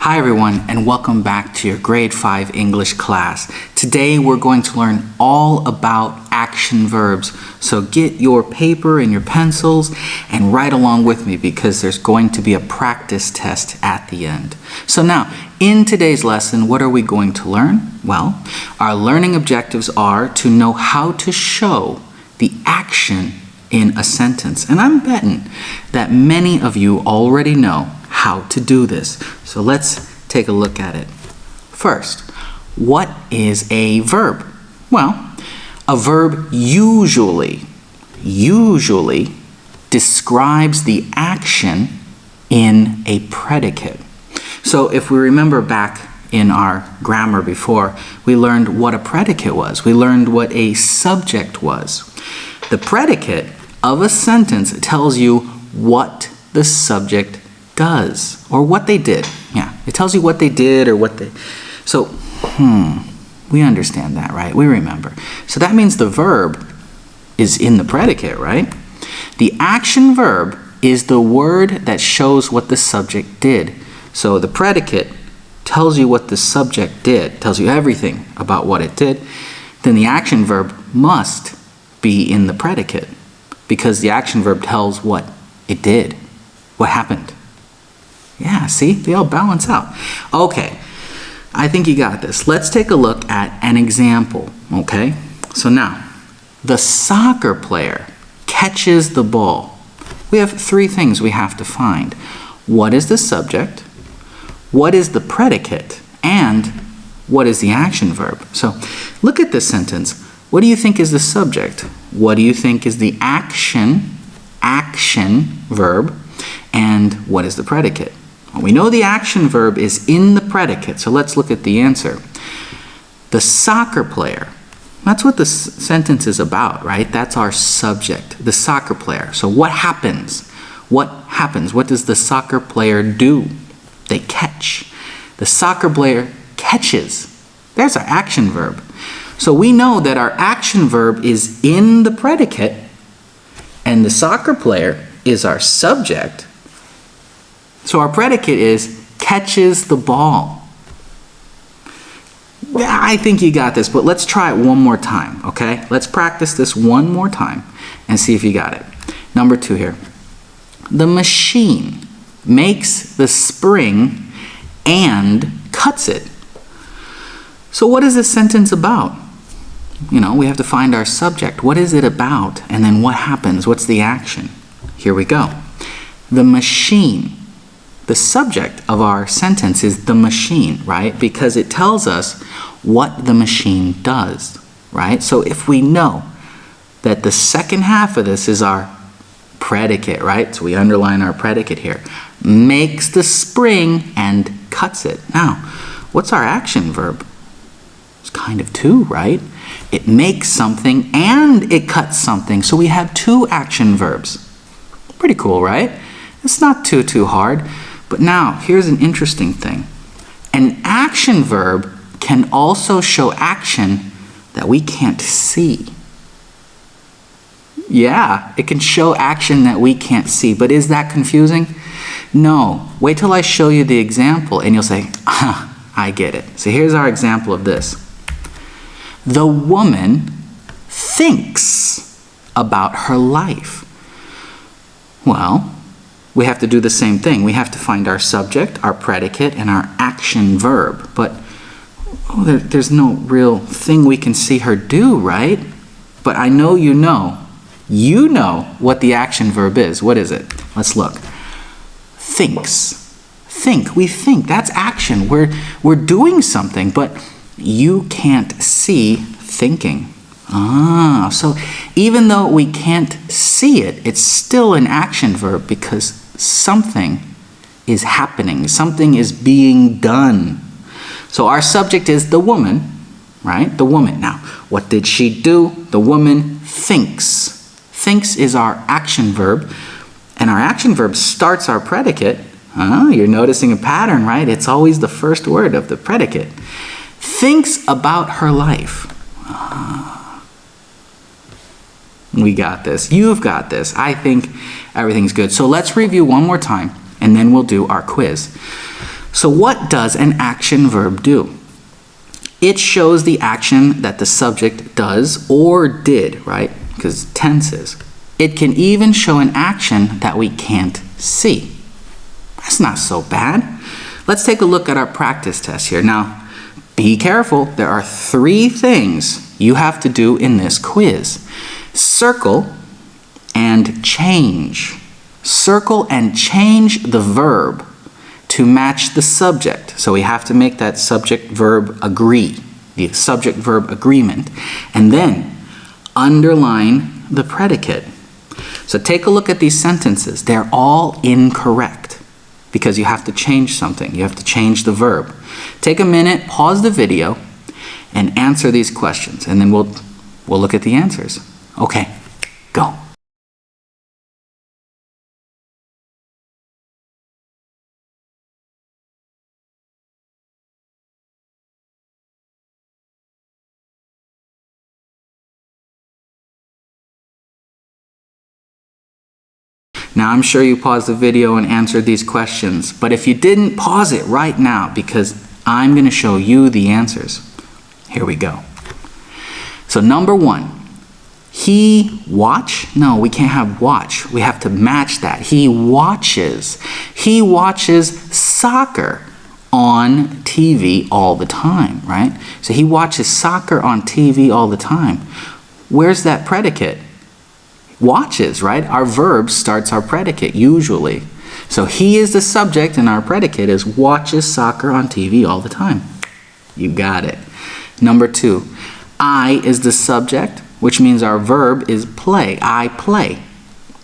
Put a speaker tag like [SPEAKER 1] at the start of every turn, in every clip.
[SPEAKER 1] Hi everyone, and welcome back to your grade 5 English class. Today we're going to learn all about action verbs. So get your paper and your pencils and write along with me because there's going to be a practice test at the end. So now, in today's lesson, what are we going to learn? Well, our learning objectives are to know how to show the action in a sentence. And I'm betting that many of you already know how to do this. So let's take a look at it. First, what is a verb? Well, a verb usually describes the action in a predicate. So if we remember back in our grammar before, we learned what a predicate was. We learned what a subject was. The predicate of a sentence tells you what the subject does, or what they did. Yeah, it tells you what they did or what they... So, we understand that, right? We remember. So that means the verb is in the predicate, right? The action verb is the word that shows what the subject did. So the predicate tells you what the subject did, tells you everything about what it did. Then the action verb must be in the predicate because the action verb tells what it did, what happened. Yeah, see? They all balance out. Okay, I think you got this. Let's take a look at an example, okay? So now, the soccer player catches the ball. We have three things we have to find. What is the subject? What is the predicate? And what is the action verb? So look at this sentence. What do you think is the subject? What do you think is the action verb? And what is the predicate? Well, we know the action verb is in the predicate, so let's look at the answer. The soccer player. That's what the sentence is about, right? That's our subject, the soccer player. So what happens? What happens? What does the soccer player do? They catch. The soccer player catches. There's our action verb. So we know that our action verb is in the predicate, and the soccer player is our subject. So our predicate is catches the ball. I think you got this, but let's try it one more time, okay? Let's practice this one more time and see if you got it. Number 2 here. The machine makes the spring and cuts it. So what is this sentence about? You know, we have to find our subject. What is it about? And then what happens? What's the action? Here we go. The machine. The subject of our sentence is the machine, right? Because it tells us what the machine does, right? So if we know that the second half of this is our predicate, right? So we underline our predicate here. Makes the spring and cuts it. Now, what's our action verb? It's kind of 2, right? It makes something and it cuts something. So we have 2 action verbs. Pretty cool, right? It's not too hard. But now, here's an interesting thing. An action verb can also show action that we can't see. Yeah, it can show action that we can't see. But is that confusing? No. Wait till I show you the example and you'll say, I get it. So here's our example of this. The woman thinks about her life. Well, we have to do the same thing. We have to find our subject, our predicate, and our action verb. But there's no real thing we can see her do, right? But I know you know what the action verb is. What is it? Let's look. Thinks. Think. We think. That's action. We're doing something, but you can't see thinking. So even though we can't see it, it's still an action verb because something is happening. Something is being done. So our subject is the woman, right? The woman. Now, what did she do? The woman thinks. Thinks is our action verb, and our action verb starts our predicate. You're noticing a pattern, right? It's always the first word of the predicate. Thinks about her life. We got this. You've got this. I think everything's good. So let's review one more time, and then we'll do our quiz. So what does an action verb do? It shows the action that the subject does or did, right? Because tenses. It can even show an action that we can't see. That's not so bad. Let's take a look at our practice test here. Now, be careful. There are 3 things you have to do in this quiz. Circle and change. Circle and change the verb to match the subject. So we have to make that subject-verb agree, the subject-verb agreement, and then underline the predicate. So take a look at these sentences. They're all incorrect because you have to change something. You have to change the verb. Take a minute, pause the video, and answer these questions, and then we'll look at the answers. Okay, go. Now, I'm sure you paused the video and answered these questions, but if you didn't, pause it right now because I'm going to show you the answers. Here we go. So number 1, he watch? No, we can't have watch. We have to match that. He watches. He watches soccer on TV all the time, right? So he watches soccer on TV all the time. Where's that predicate? Watches, right? Our verb starts our predicate, usually. So he is the subject and our predicate is watches soccer on TV all the time. You got it. Number 2, I is the subject, which means our verb is play. I play.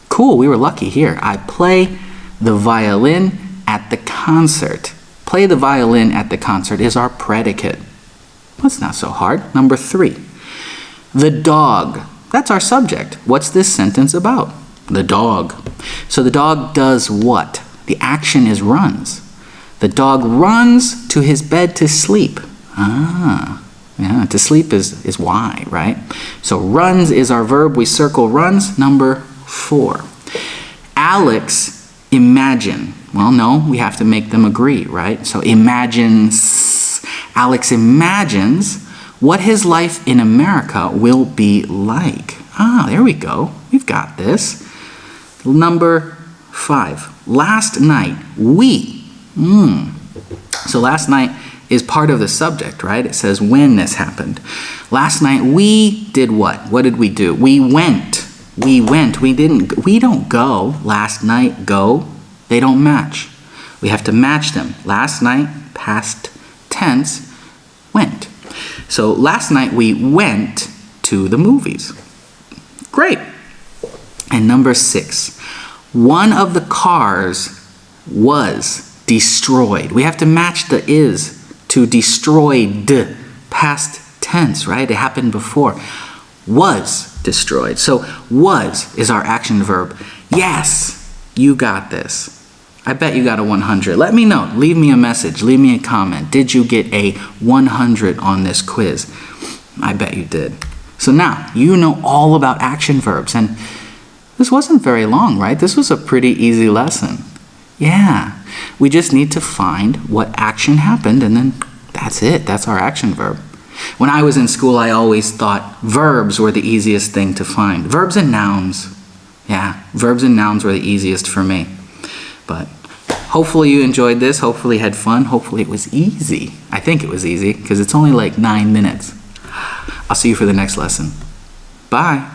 [SPEAKER 1] Cool, we were lucky here. I play the violin at the concert. Play the violin at the concert is our predicate. That's not so hard. Number 3, the dog. That's our subject. What's this sentence about? The dog. So the dog does what? The action is runs. The dog runs to his bed to sleep. Yeah, to sleep is why, right? So runs is our verb. We circle runs. Number 4. Alex imagine. Well, no, we have to make them agree, right? So imagines. Alex imagines what his life in America will be like. There we go. We've got this. Number 5. Last night, we. So last night is part of the subject, right? It says when this happened. Last night, we did what? What did we do? We went. We went. We didn't. We don't go. Last night, go. They don't match. We have to match them. Last night, past tense, went. So last night we went to the movies. Great. And number 6, one of the cars was destroyed. We have to match the is to destroyed, past tense, right? It happened before. Was destroyed. So was is our action verb. Yes, you got this. I bet you got a 100. Let me know. Leave me a message. Leave me a comment. Did you get a 100 on this quiz? I bet you did. So now you know all about action verbs. And this wasn't very long, right? This was a pretty easy lesson. Yeah. We just need to find what action happened and then that's it. That's our action verb. When I was in school, I always thought verbs were the easiest thing to find. Verbs and nouns. Yeah, verbs and nouns were the easiest for me. But hopefully you enjoyed this. Hopefully you had fun. Hopefully it was easy. I think it was easy because it's only like 9 minutes. I'll see you for the next lesson. Bye.